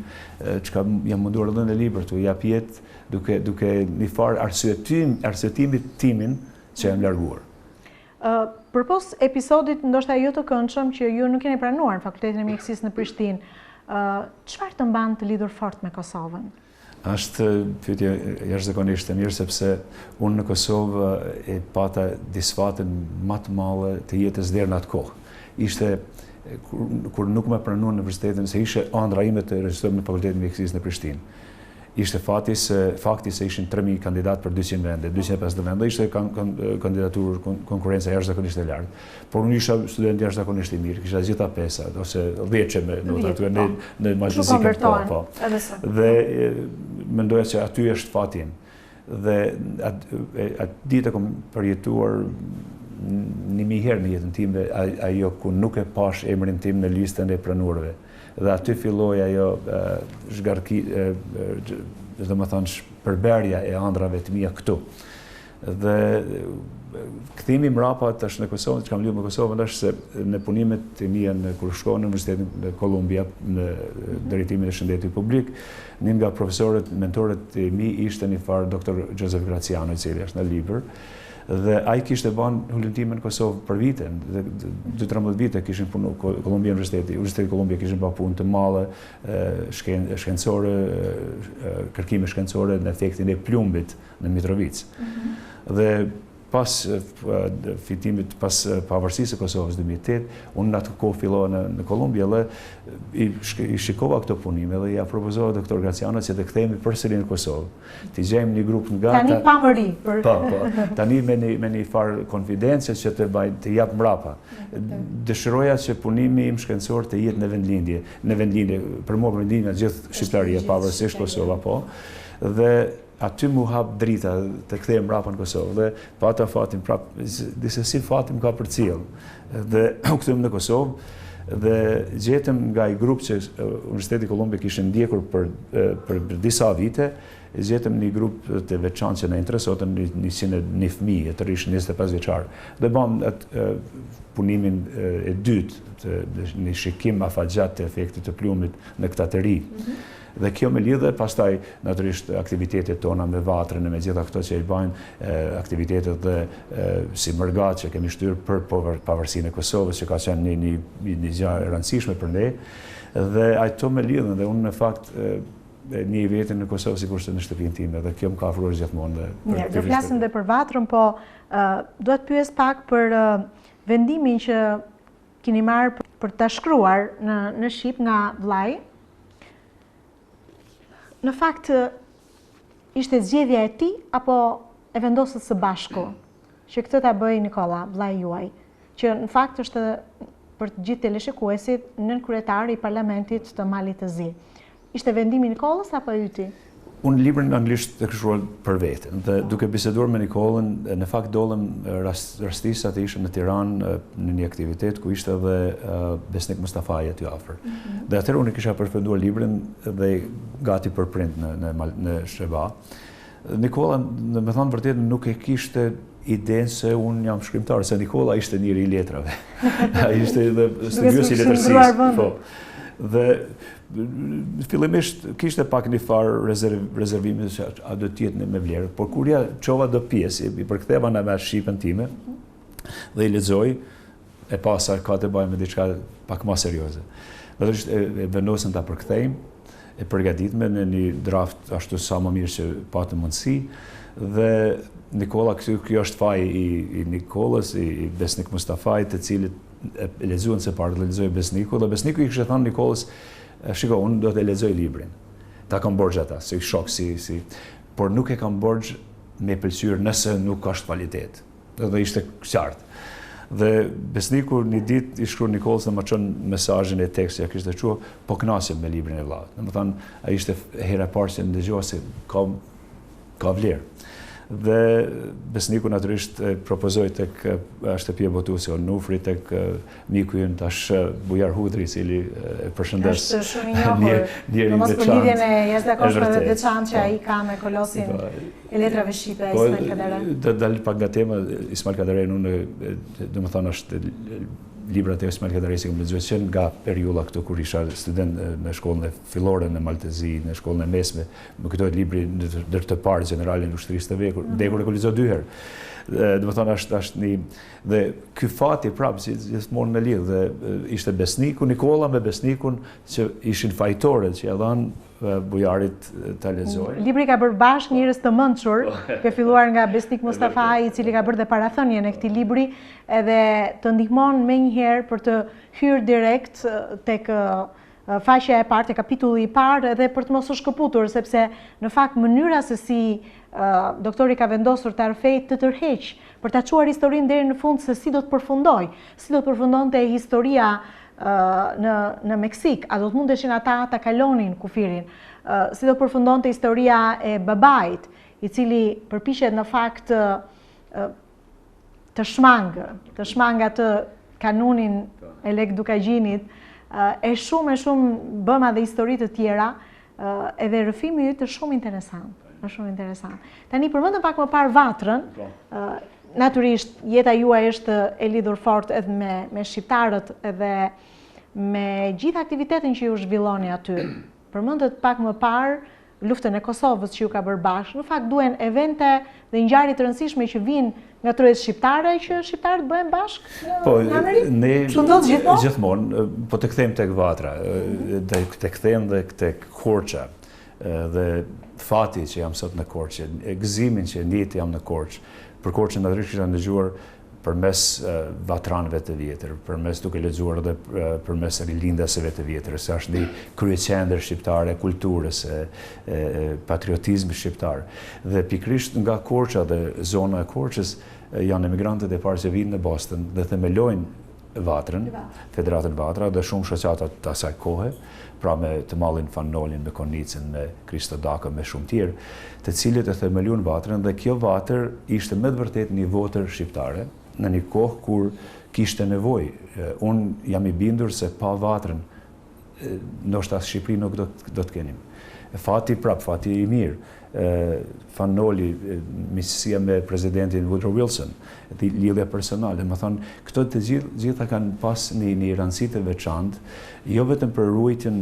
çka jam munduar edhe në libër të jap jetë duke një farë arsyetimit timin që jam larguar. Përpos episodit ndoshta jo të këndshëm që ju nuk keni pranuar në Fakultetin e Mjekësisë në Prishtinë, çfarë të mban të lidhur fort me Kosovën? Është pyetje jashtëzakonisht e mirë sepse unë në Kosovë e pata disfatin më të madhe të jetës deri në atë kohë. Ishte kur nuk më pranuan në universitetin, se ishe ëndra ime të regjistrohem në Fakultetin e Mjekësisë në Prishtinë. Ishte fakti se ishin 3.000 kandidat për 200 vende, 250 vende, ishte kandidaturë konkurenca jashtëzakonisht e lartë. Por unë isha student jashtëzakonisht i mirë, kisha gjitha pesa, ose 10 që me notat në Maltezi po. Dhe mendoja që aty është fati im. Dhe atë ditë kom përjetuar 1000 herë në jetën time ajo ku nuk e pash emrin tim në listën e pranuarve. Dhe aty filloi ajo zhgarki, domethënë shpërberja e ëndrave të mia këtu. Dhe kthimi mbrapa tash në Kosovë, që kam lidhur me Kosovën, është se në punimet e mia kur shkova në Universitetin e Columbia në drejtimin e shëndetit publik, një nga profesorët, mentorët e mi ishte një farë doktor Joseph Graciano, i cili është në libër. Dhe ai kishte bën hulumtimin në Kosovë për vite, 2-13 vite kishin punu Columbia Universiteti Columbia kishin bërë punë të madhe shkencore, kërkime shkencore në efektin e plumbit në Mitrovicë. Dhe pas fitimit, pas pavarësisë së Kosovës 2008, unë në atë kohë fillova në Kolumbia dhe i shikova këto punime dhe ja propozova doktor Graciano që të kthehemi përsëri në Kosovë. Të gjejmë një grup nga tani pa mëri. Po. Tani me një farë konfidencë që të jap mbrapa. Dëshiroja që punimi im shkencor të jetë në vendlindje, për mua për vendlindje gjithë shqiptaria, pavarësisht Kosova, po. Dhe aty mu hap drita të kthehem mbrapa në Kosovë dhe pata fatin prap, disesi fatin ka përcjell. Dhe u kthem në Kosovë dhe gjetëm nga i grup që Universiteti Columbia kishte ndjekur për disa vite, gjetëm një grup të veçantë që na interesonte, 101 fëmijë të rish 25 vjeçar. Dhe bëm atë punimin e dytë, një shikim afatgjat të efektit të plumit në këta të ri. Dhe kjo me lidhe, pastaj natyrisht aktivitetet tona me vatrën e me gjitha këto që i bajnë aktivitetet dhe si mërgat që kemi shtyrë për pavarësinë e Kosovës, që ka qenë një gjë e rëndësishme për ne. Dhe ato me lidhen dhe unë në fakt një vetin në Kosovë si kurse në shtëpinë time dhe kjo më ka afruar gjithmonë. Do flasim dhe për vatrën, po duhet pyes pak për vendimin që keni marrë për ta shkruar në Shqip nga vllai. Në fakt, ishte zgjedhja e tij apo e vendosët së bashku që këtë ta bëj Nikola, vllai juaj, që në fakt është për të gjithë teleshikuesit nën kryetari i parlamentit të Malit të Zi. Ishte vendimi i Nikolës apo yti? Unë librin në anglisht e kështruar për veten, dhe duke biseduar me Nikolën, në fakt dollëm rastisë atë ishëm në Tiranë në një aktivitet ku ishte edhe Besnik Mustafaja aty afër. Dhe atëherë unë kisha përfunduar librin dhe gati për print në Shqeba. Nikola, me thënë vërtet, nuk e kishte idenë se unë jam shkrimtar, se Nikola ishte njëri i letrave. Ai ishte edhe studios i letërsisë. Dhe fillimisht kishte pak një farë rezervimi se a do të jetë me vlerë, por kur ja çova do pjesë, i përktheva në shqipen time dhe i lexoj, e pasa ka të bëjë me diçka pak më serioze. Vetëm e vendosëm ta përkthejmë, e përgatitme në një draft ashtu sa më mirë që patë mundësi, dhe Nikola, kjo është faji i Nikolës, i Besnik Mustafaj, të cilit e lexuan se parë, lexoi Besniku, dhe Besniku i kishte thënë Nikolës, shiko, unë do të lexoj librin. Ta kam borxh ata, si shok, por nuk e kam borxh me pëlqyer nëse nuk është kvalitet. Dhe ishte qartë. Dhe Besniku një ditë i shkruan Nikolës dhe më çon mesazhin e tekstit ja kishte thënë, po kënaqem me librin e vllavit. Domethënë, ai ishte hera e parë që ndëgjova se ka vlerë. Dhe Besniku natyrisht propozoi tek shtëpia botuese Onufri, tek miku ynë tash Bujar Hudri, i cili e përshëndes. Është shumë i njohur. Mos për lidhjen e jashtëzakonshme dhe veçantë që ai ka me kolosin e letrave shqipe Ismail Kadare. Do dal pak nga tema, Ismail Kadare, unë domethënë është librat e Ismail Kadaresi kam lexuar që nga periudha këtu kur isha student në shkollën e fillore në Maltezi, në shkollën e mesme, më kujtohet libri ndër të parë Generali i ushtrisë të vdekur e lexoj 2 herë. Domethënë është një dhe ky fati prapë si gjithmonë me lidh dhe ishte Besniku, Nikola me Besnikun që ishin fajtorët që ja dhanë bujarit ta lexojnë. Libri ka bërë bashkë njerëz të mençur, ka filluar nga Besnik Mustafaj, i cili ka bërë dhe parathënien e këtij libri, edhe të ndihmon menjëherë për të hyrë direkt tek faqja e parë, kapitulli i parë, edhe për të mos u shkëputur, sepse në fakt mënyra se si doktori ka vendosur të arfejt të tërheq për ta çuar historinë deri në fund se si do të përfundoj, si do të përfundonte historia në Meksik, a do të mundeshin ata ta kalonin kufirin, si do të përfundonte historia e babait, i cili përpiqet në fakt të shmangë atë kanunin e Lek Dukagjinit, e shumë bëma dhe histori të tjera, edhe rrëfimi yt është shumë interesant. Tani përmendëm pak më parë Vatrën. Natyrisht jeta juaj është e lidhur fort edhe me shqiptarët edhe me gjithë aktivitetin që ju zhvilloni aty. Përmendët pak më parë luftën e Kosovës që ju ka bërë bashkë. Në fakt duhen evente dhe ngjarje të rëndësishme që vinë nga trojës shqiptare që shqiptarët bëhen bashkë në Amerikë. Ne gjithmonë, po të kthejmë tek Vatra, të kthejmë dhe tek Korça, dhe fati që jam sot në Korçë, gëzimin që ndjeti jam në Korçë. Për Korçën natyrisht kisha ndëgjuar përmes vatranëve të vjetër, përmes duke lexuar edhe përmes rilindaseve të vjetër, se është një kryeqendër shqiptare e kulturës, patriotizmit shqiptar. Dhe pikërisht nga Korça dhe zona e Korçës janë emigrantët e parë që vinë në Boston dhe themelojnë Vatrën, Federatën Vatra dhe shumë shoqata të asaj kohe, pra me të Mallin Fanolin, me Konicën, me Kristo Dakën, me shumë tjerë, të cilët e themeluan Vatrën, dhe kjo Vatër ishte me të vërtet një votër shqiptare në një kohë kur kishte nevojë. Unë jam i bindur se pa Vatrën ndoshta Shqipëri nuk do të kenim. Fati i mirë. Fanoli, miqësia me presidentin Woodrow Wilson, lidhja personale, më thonë, këto të gjitha kanë pas një rëndësi të veçantë, jo vetëm për ruajtjen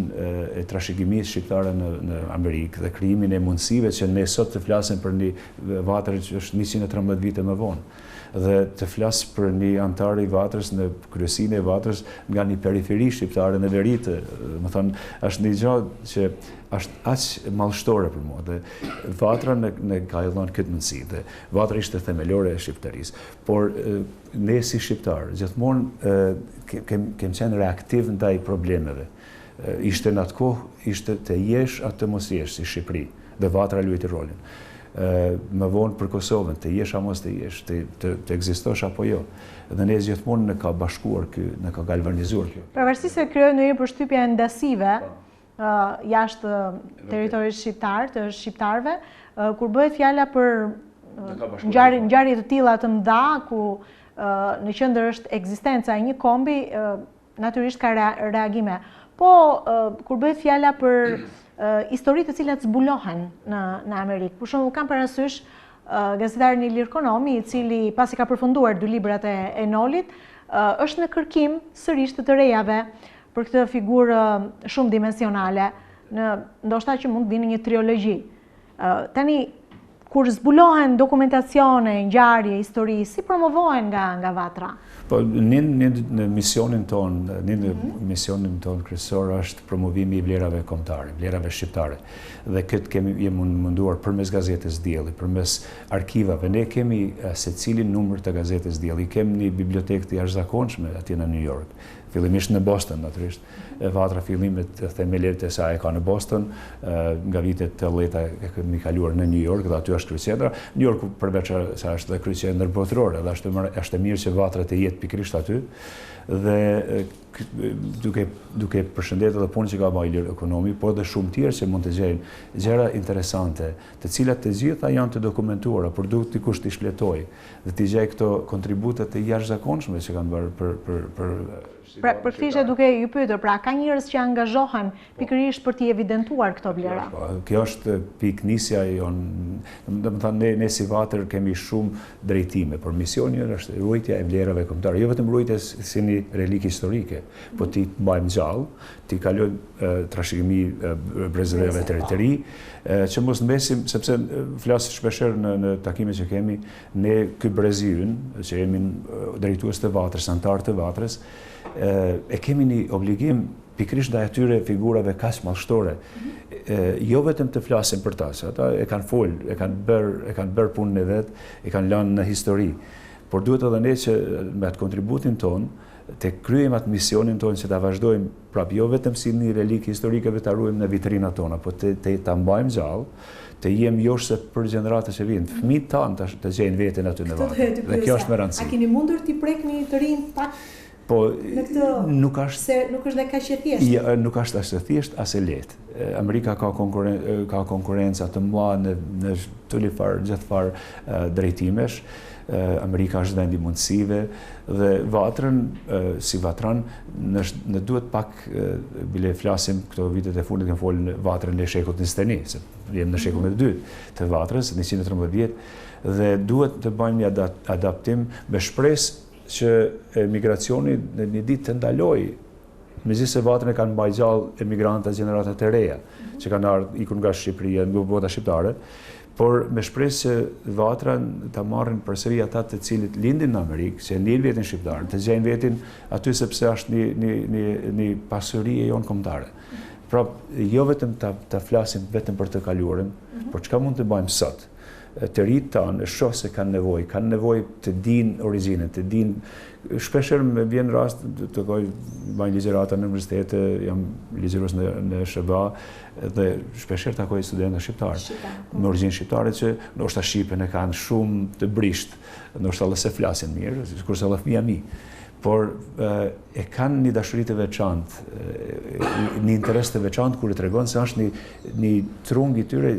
e trashëgimisë shqiptare në Amerikë dhe krijimin e mundësive që ne sot të flasim për një Vatër që është 113 vite më vonë, dhe të flas për një antar i Vatrës në kryesinë e Vatrës nga një periferi shqiptare në Veritë, më thonë, është një gjë që është aq mallshtore për mua, dhe Vatra në ka dhënë këtë mundësi, dhe Vatra ishte themelore e shqiptarisë. Por ne si shqiptar gjithmonë kem qenë reaktiv ndaj problemeve. Ishte në atë kohë, ishte të jesh atë të mos jesh si Shqipëri, dhe Vatra luajti rolin. Më vonë për Kosovën, të jesh a mos të jesh, të ekzistosh apo jo. Dhe ne gjithmonë në ka bashkuar ky, në ka galvanizuar kjo. Pavarësisht se krijoi ndonjë përshtypje endasive jashtë territorit shqiptar, të shqiptarëve, kur bëhet fjala për ngjarje të tilla të mëdha ku në qendër është ekzistenca e një kombi, natyrisht ka reagime. Po kur bëhet fjala për histori të cilat zbulohen në Amerikë. Për shembull, kam parasysh gazetarin Ilir Konomi, i cili pasi ka përfunduar 2 librat e Nolit, është në kërkim sërish të rejave për këtë figurë shumë dimensionale, ndoshta që mund të vinë një triologji. Tani, kur zbulohen dokumentacione, ngjarje, histori, si promovohen nga Vatra? Po, në misionin ton kryesor është promovimi i vlerave kombëtare, vlerave shqiptare. Dhe këtë jemi munduar përmes gazetës Dielli, përmes arkivave. Ne kemi secilin numër të gazetës Dielli. Kemi një bibliotekë të jashtëzakonshme atje në New York. Fillimisht në Boston, natyrisht. Vatra fillimet themelet e saj e ka në Boston, nga vitet të leta e kemi kaluar në New York dhe aty është kryqendra. New York përveç se është dhe kryqendër botërore, dhe është mirë që Vatra të jetë pikërisht aty. Dhe duke përshëndetur edhe punën që ka bërë Ilir Ekonomi, por dhe shumë tjerë që mund të gjejnë gjëra interesante, të cilat të gjitha janë të dokumentuara, por duhet dikush t'i shpletoj dhe t'i gjej këto kontributet të jashtëzakonshme që kanë bërë për Pra, për këtë ishte duke ju pyetur, pra ka njerëz që angazhohen pikërisht për t'i evidentuar këto vlera? Kjo është piknisja jonë, domethënë ne si Vatër kemi shumë drejtime, por misioni është ruajtja e vlerave kombëtare, jo vetëm ruajtja si një relik historike, po ti mbajmë gjallë, ti kalojmë trashëgimi brezërave të ri, që mos mbesim, sepse flas shpeshherë në takimet që kemi, ne ky brezi ynë, që jemi drejtues të Vatrës, antar të Vatrës, e kemi një obligim pikërisht ndaj atyre figurave kaq madhështore, jo vetëm të flasim për ta, se ata e kanë folë, e kanë bërë punën e vet, e kanë lënë në histori, por duhet edhe ne që me atë kontributin ton të kryejmë atë misionin ton që ta vazhdojmë prapë jo vetëm si një relik historike ta ruajmë në vitrinat tona, po ta mbajmë gjallë, të jem se për gjeneratës që vinë, fëmijët tanë të gjejnë veten aty në Vatrë. Dhe kjo është me rëndësi. A keni mundur t'i prekni të rinj pak? Po, nuk është dhe kaq e thjeshtë. Nuk është as e thjeshtë, as e lehtë. Amerika ka konkurenca të mëdha në gjithë farë drejtimesh. Amerika është vendi mundësive dhe Vatrën, si Vatran, në duhet pak, bile flasim këto vitet e fundit, kanë folën Vatrën në shekullit 21, se jem në shekullin e dytë të Vatrës, 113 vjet, dhe duhet të bëjmë një adaptim me shpresë që emigracioni në një ditë të ndaloj, megjithëse Vatrën e kanë mbajtur gjallë emigrantët gjeneratat e reja, që kanë ikur nga Shqipëria, nga bota shqiptare, por me shpresë që Vatrën ta marrin përsëri ata të cilët lindin në Amerikë, që ndjen veten shqiptar, të gjejnë veten aty sepse është një pasuri e jonë kombëtare. Pra, jo vetëm ta flasim vetëm për të kaluarën, por çka mund të bëjmë sot. Të rinjt tanë shoh se kanë nevojë të dinë origjinën, të dinë. Shpeshherë më vjen rast të bëj ligjërata në universitet, jam ligjërues në SHBA dhe shpeshherë takoj studentë shqiptarë me origjinë shqiptare që ndoshta shqipen e kanë shumë të brisht, ndoshta edhe se flasin mirë, kurse edhe fëmijë mi. Por e kanë një dashuri të veçantë, një interes të veçantë kur i tregon se është një trung i tyre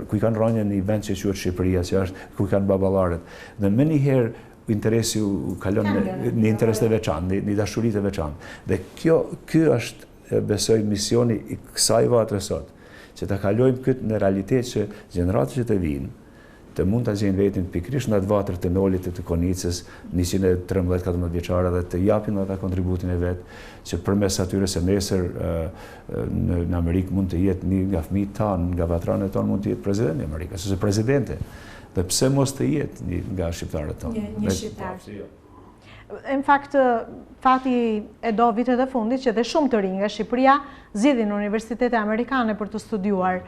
ku i kanë rënë në një vend që quhet Shqipëria, që është ku kanë baballarët. Dhe më njëherë interesi u kalon në një interes të veçantë, një dashuri të veçantë. Dhe ky është besoj misioni i kësaj Vatre sot, që ta kalojmë këtë në realitet që gjeneratët që të vinë të mund të gjejnë vetin pikërisht në atë Vatrë të Nolit, të Konicës, 113-14 vjeçara dhe të japin ata kontributin e vet, që përmes atyre se nesër në Amerikë mund të jetë një nga fëmijët tanë, nga vatranet tonë mund të jetë presidenti i Amerikës, ose presidente. Dhe pse mos të jetë një nga shqiptarët tonë? Një shqiptar. Në fakt, fati e do vitet e fundit që dhe shumë të rinj nga Shqipëria zgjidhin në universitete amerikane për të studiuar.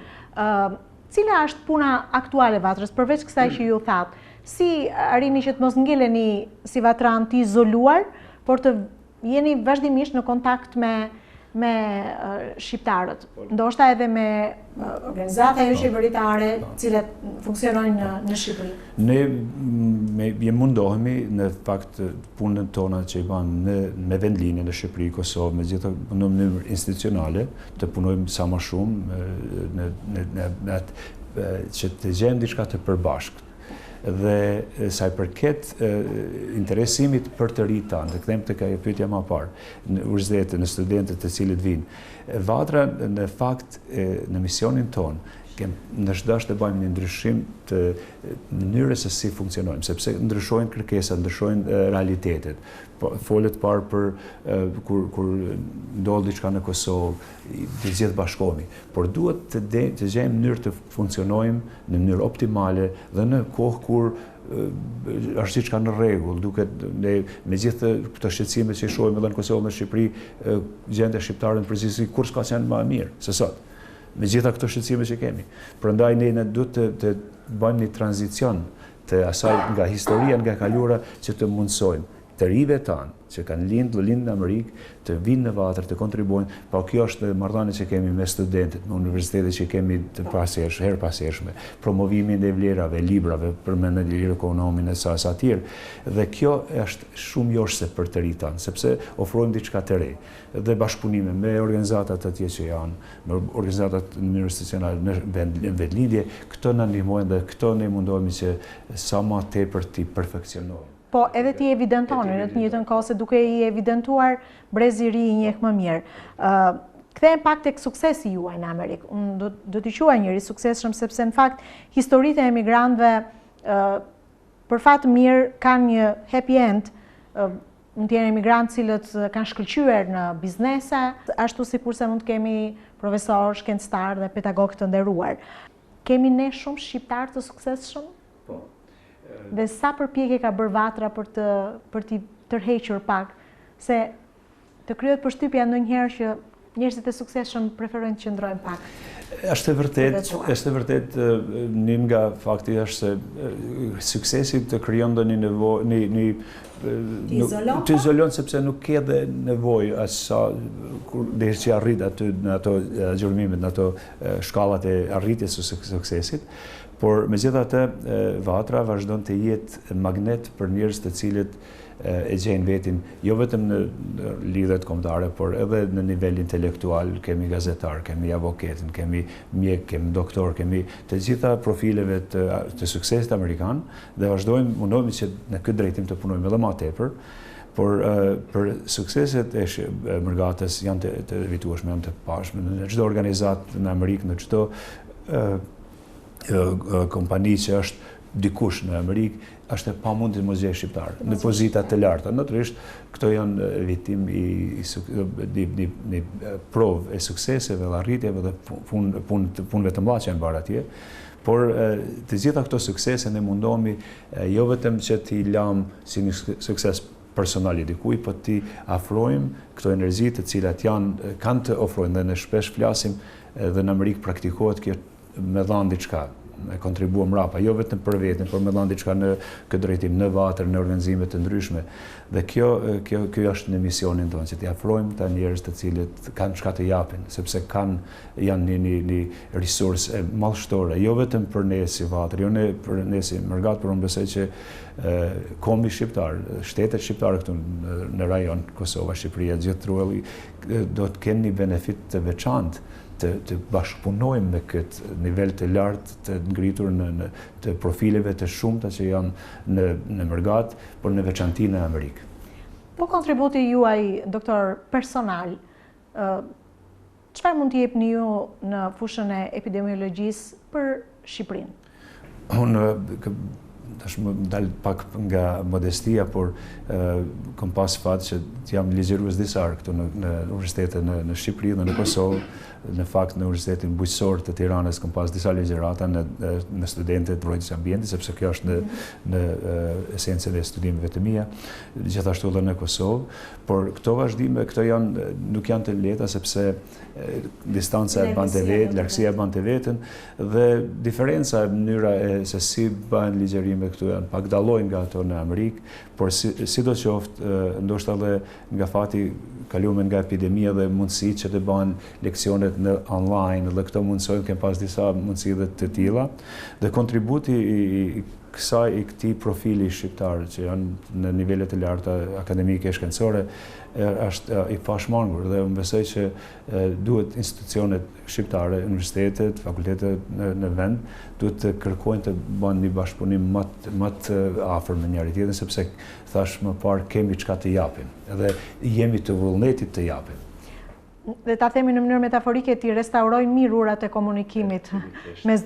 Cila është puna aktuale Vatrës, përveç kësaj që ju thatë? Si arrini që të mos ngeleni si vatran të izoluar, por të jeni vazhdimisht në kontakt me shqiptarët, ndoshta edhe me organizata shqipëritare, cilat funksionojnë në Shqipëri? Ne mundohemi në fakt punën tona që i banë me vendlinje në Shqipëri, Kosovë, me gjitha në mënyrë institucionale, të punojmë sa më shumë që të gjejmë diçka të përbashkët. Dhe sa i përket interesimit për të rinjt tanë, të kthejmë tek ajo pyetja më parë, në universitete, në studentët të cilët vinë. Vatra në fakt në misionin ton në çdo të bëjmë një ndryshim të mënyrës se si funksionojmë, sepse ndryshojnë kërkesat, ndryshojnë realitetet. Folet parë për kur ndodh diçka në Kosovë, të gjithë bashkohemi, por duhet të gjejmë mënyrë të funksionojmë në mënyrë optimale dhe në kohë kur është diçka në rregull, duket ne me gjithë këto shqetësime që i shohim edhe në Kosovë, në Shqipëri, gjendja shqiptare në përgjithësi kur s'ka qenë më e mirë se sot. Me gjitha këto shqetësime që kemi. Prandaj ne duhet të bëjmë një tranzicion të asaj nga historia nga e kaluara që të mundsojmë të rive tanë që kanë lindë në Amerikë, të vinë në Vatër, të kontribuojnë, pa kjo është marrëdhënie që kemi me studentët, me universitetet që kemi të herë pashershme, promovimin e vlerave, librave, përmendën lirë ekonomin e sa tjerë. Dhe kjo është shumë joshse për të ri tanë, sepse ofrojmë diçka të re. Dhe bashkëpunime me organizatat atje që janë, me organizatat në mënyrë institucionale, në vendlidhje, këto na ndihmojnë dhe këto ne mundohemi që sa më tepër të perfekcionojmë. Po edhe ti evidentoni në të njëjtën kohë se duke i evidentuar brezi i ri i njeh më mirë. Kthehem pak tek suksesi juaj në Amerikë. Unë do t'i quaj njëri suksesshëm sepse në fakt historitë e emigrantëve për fat të mirë kanë një happy end. Mund të jenë emigrantë cilët kanë shkëlqyer në biznese, ashtu sikurse mund të kemi profesor, shkencëtar dhe pedagog të nderuar. Kemi ne shumë shqiptar të suksesshëm? Po. Dhe sa përpjekje ka bërë Vatra për t'i tërhequr pak, se të krijohet përshtypja ndonjëherë që njerëzit e suksesshëm preferojnë të qëndrojnë pak. Është e vërtet një nga fakti është se suksesi të krijon ndonjë nevojë, të izolon sepse nuk ke dhe nevojë as sa kur deri që arrit aty në ato gjurmimet, në ato shkallat e arritjes së suksesit. Por megjithatë Vatra vazhdon të jetë magnet për njerëz të cilët e gjejnë vetin jo vetëm në lidhjet kombëtare, por edhe në nivel intelektual. Kemi gazetar, kemi avokatin, kemi mjek, kemi doktor, kemi të gjitha profileve të suksesit amerikan dhe mundohemi që në këtë drejtim të punojmë edhe më tepër. Por për sukseset e Mërgatës janë të evitueshme, janë të pashme në çdo organizatë në Amerikë, në çdo kompani që është dikush në Amerikë, është e pamundur të mos gjej shqiptar në pozita të larta. Natyrisht këto janë vitim një provë e sukseseve dhe arritjeve dhe punëve të mëdha që janë bërë atje. Por të gjitha këto suksese ne mundohemi jo vetëm që t'i lamë si një sukses personal i dikuj, po t'i afrojmë këto energji të cilat kanë të ofrojnë dhe ne shpesh flasim dhe në Amerikë praktikohet kjo me dhanë diçka, me kontribuar mrapa, jo vetëm për veten, por me dhanë diçka në këtë drejtim, në Vatër, në organizime të ndryshme. Dhe kjo është në misionin tonë, që t'i afrojmë ta njerëz të cilët kanë çka të japin, sepse janë një resursë mallshtore, jo vetëm për ne si Vatër, jo për ne si Mërgat, por unë besoj që kombi shqiptar, shtetet shqiptare këtu në rajon Kosova, Shqipëria, gjithë trulli, do të kenë një benefit të veçantë të bashkëpunojmë me këtë nivel të lartë të ngritur në të profileve të shumta që janë në Mërgat, por në veçanti në Amerikë. Po kontributi juaj, doktor, personal, çfarë mund t'i jepni ju në fushën e epidemiologjisë për Shqipërinë? Unë tash më dal pak nga modestia, por kam pas fat që jam ligjërues disa herë këtu në universitete në Shqipëri dhe në Kosovë. Në fakt në Universitetin Bujqësor të Tiranës kam pas disa ligjërata në studentët mbrojtjes së ambientit, sepse kjo është në esencën e studimeve të mia, gjithashtu edhe në Kosovë. Por këto vazhdime, nuk janë të lehta sepse distanca e bante vetë, largësia e bante vetën dhe diferenca e mënyra se si bëhen ligjërime këtu janë pak dallojnë nga ato në Amerikë, por sidoqoftë ndoshta edhe nga fati kaluam nga epidemia dhe mundësi që të bëhen leksionet në online dhe këto mundsojnë, kem pas disa mundësi dhe të tilla dhe kontributi i këtij profili shqiptar që janë në nivelet e larta akademike e shkencore është i pashmangur dhe unë besoj që duhet institucionet shqiptare, universitetet, fakultetet në vend duhet të kërkojnë të bëjnë një bashkëpunim më të afër me njëri tjetrin, sepse thash më parë kemi çka të japim edhe jemi të vullnetit të japim. dhe ta themi në mënyrë metaforike, ti restaurojnë mirë urat e komunikimit mes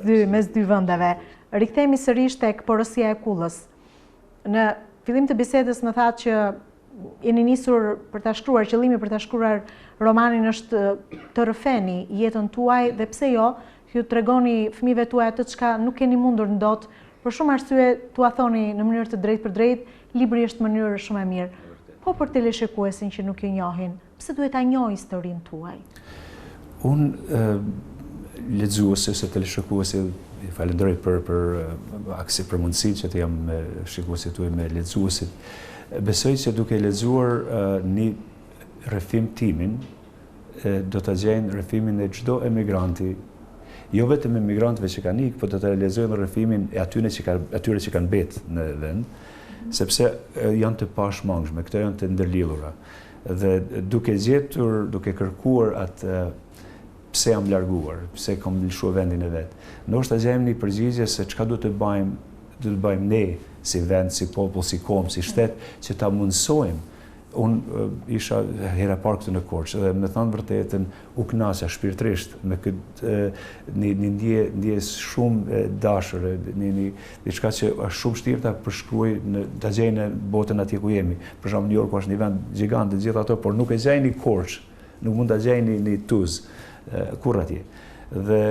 dy vendeve. Rikthehemi sërish tek porosia e kullës. Në fillim të bisedës më thatë që jeni nisur për ta shkruar, qëllimi për ta shkruar romanin është të rrëfeni jetën tuaj dhe pse jo, ju tregoni fëmijëve tuaj atë çka nuk keni mundur ndot, për shumë arsye tua thoni në mënyrë të drejtë për drejtë, libri është mënyrë shumë e mirë. Po për teleshikuesin që nuk ju njohin, pse duhet ta njohë historinë tuaj? Unë lexuesi ose teleshikuesi, i falenderoj për mundësinë që të jam me shikuesit tuaj, me lexuesit. Besoj që duke lexuar një rrëfim timin, do të gjejnë rrëfimin e çdo emigranti, jo vetëm emigrantëve që kanë ikë, por do të lexojnë rrëfimin e atyre që kanë betë në vend, sepse janë të pashmangshme, këto janë të ndërlidhura. Dhe duke gjetur, duke kërkuar atë pse jam larguar, pse kam lëshuar vendin e vet. Ndoshta gjejmë një përgjigje se çka do të bëjmë ne si vend, si popull, si kombë, si shtet, që ta mundsojmë. Unë isha hera parë këtu në Korçë dhe me thënë vërtetën u kënaqja shpirtërisht me këtë një ndjes shumë dashur, diçka që është shumë vështirë ta përshkruaj ta gjej në botën atje ku jemi. Për shembull, New York është një vend gjigant të gjithë ato, por nuk e gjejni Korçë, nuk mund ta gjejni në Tuzë kurrë atje. Dhe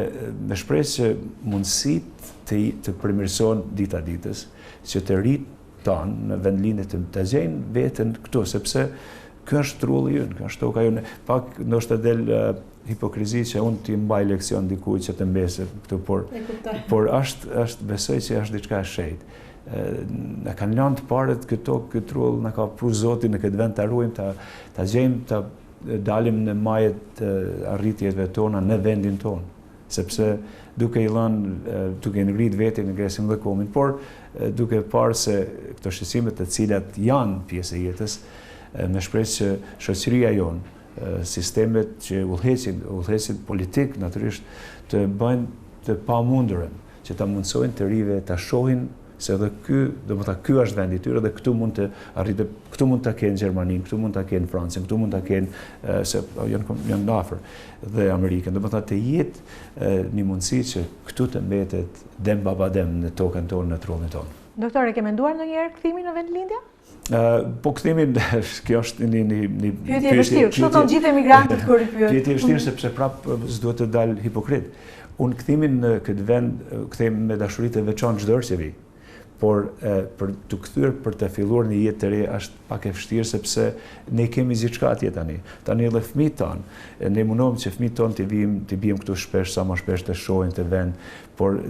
me shpresë që mundësitë të përmirësohen dita ditës, që të rritë tanë në vendlinit të gjejnë vetën këtu, sepse kjo është trulli ynë, kjo është toka jonë. Pak ndoshta del hipokrizi që unë t'i mbaj leksion dikujt që të mbese këtu, por besoj që është diçka e shejtë. Na kanë lënë të parët këtë trull, na ka pru Zoti në këtë vend ta ruajmë, ta gjejmë, ta dalim në majet arritjeve tona në vendin tonë, sepse duke i lënë, duke ngrit vetin në gresim dhe komin, por duke parë se këto shqetësime të cilat janë pjesë e jetës, me shpresë që shoqëria jonë, sistemet që udhëheqin politik natyrisht të bëjnë të pamundurën, që ta mundsojnë të rive ta shohin se edhe ky është vendi i tyre dhe këtu mund të arritë, këtu mund ta kenë Gjermaninë, këtu mund ta kenë Francën, këtu mund ta kenë se janë afër dhe Amerikën. Domethënë të jetë një mundësi që këtu të mbetet dem babadem në tokën tonë, në trullin tonë. Doktore, ke menduar ndonjëherë kthimin në vendlindje? Po kthimin, kjo është një pyetje e vështirë. Kështu thonë gjithë emigrantët kur i pyet. Pyetje e vështirë sepse prapë s'duhet të dalë hipokrit. Unë kthimin në këtë vend kthem me dashuri të veçantë çdo herë që vi. Por për të kthyer për të filluar një jetë të re është pak e vështirë sepse ne kemi gjithçka atje tani. Tani edhe fëmijët tanë, ne mundohem që fëmijët tonë të bijmë këtu shpesh, sa më shpesh të shohin të vend, por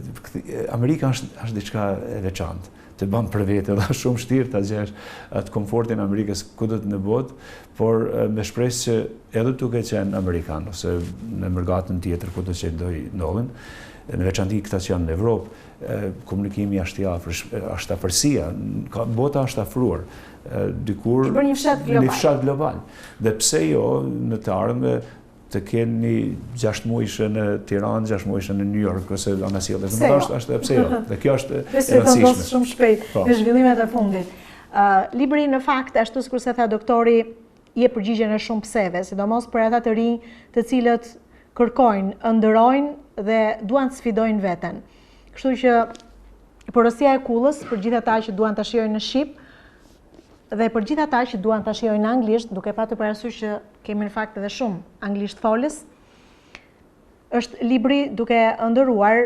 Amerika është diçka e veçantë. Të bën për vete dhe është shumë vështirë ta gjesh atë komfortin e Amerikës kudo në botë, por me shpresë që edhe duke qenë amerikan ose në mërgatën tjetër kudo që do i ndodhin, në veçanti këta që janë në Evropë, komunikimi është i afër, është afërsia, bota është afruar, dikur një fshat global. Dhe pse jo në të ardhme të keni 6 muajshë në Tiranë, 6 muajshë në New York ose anasjellë. Është pse jo. Dhe kjo është e rëndësishme. Shumë shpejt në zhvillimet e fundit. Libri në fakt, ashtu sikur se tha doktori, jep përgjigjen e shumë pseve, sidomos për ata të rinj të cilët kërkojnë, ëndërrojnë dhe duan të sfidojnë veten. Kështu që porosia e kullës për gjithë ata që duan ta shijojnë në shqip dhe për gjithë ata që duan ta shijojnë në anglisht, duke patur parasysh që kemi në fakt edhe shumë anglisht folës, është libri duke ëndërruar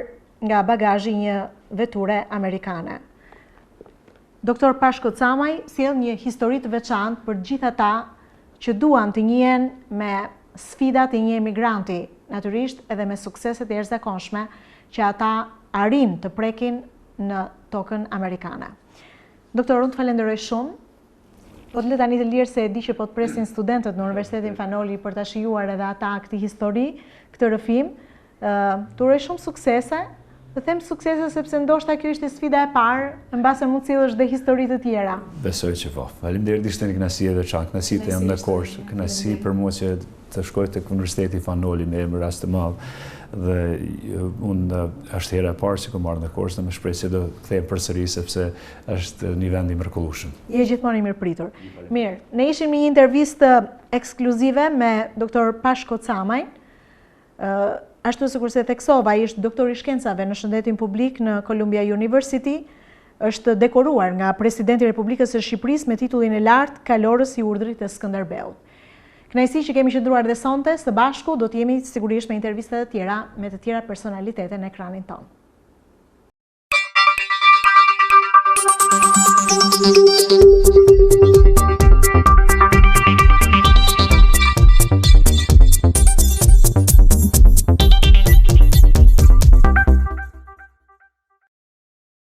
nga bagazhi një veture amerikane. Doktor Pashko Camaj sjell një histori të veçantë për gjithë ata që duan të njihen me sfidat e një emigranti, natyrisht edhe me sukseset e jashtëzakonshme që ata arrin të prekin në tokën amerikane. Doktor, unë të falenderoj shumë. Po të le tani të lirë se e di që po të presin studentët në Universitetin Fanoli për të shijuar edhe ata këti histori, këtë rrëfim. Të uroj shumë suksese, dhe them suksese sepse ndoshta kjo ishte sfida e parë, mbase mund të sillësh dhe histori të tjera. Besoj që po. Faleminderit, ishte një kënaqësi e veçantë, kënaqësi të jam në Korçë, kënaqësi për mua që të shkoj tek Universiteti Fanoli me emër rast të madh. Dhe unë është hera e parë që kam marrë në Korçë dhe më shpresoj se do kthehem përsëri sepse është një vend i mrekullueshëm. Je gjithmonë i mirëpritur. Mirë, ne ishim në një intervistë ekskluzive me Dr. Pashko Camaj. Ashtu sikur se theksova, ai është doktor i shkencave në shëndetin publik në Columbia University, është dekoruar nga Presidenti i Republikës së Shqipërisë me titullin e lartë Kalorës i urdhrit të Skënderbeut. Kënaqësi që kemi qëndruar dhe sonte së bashku, do të jemi sigurisht me intervista të tjera me të tjera personalitete në ekranin tonë.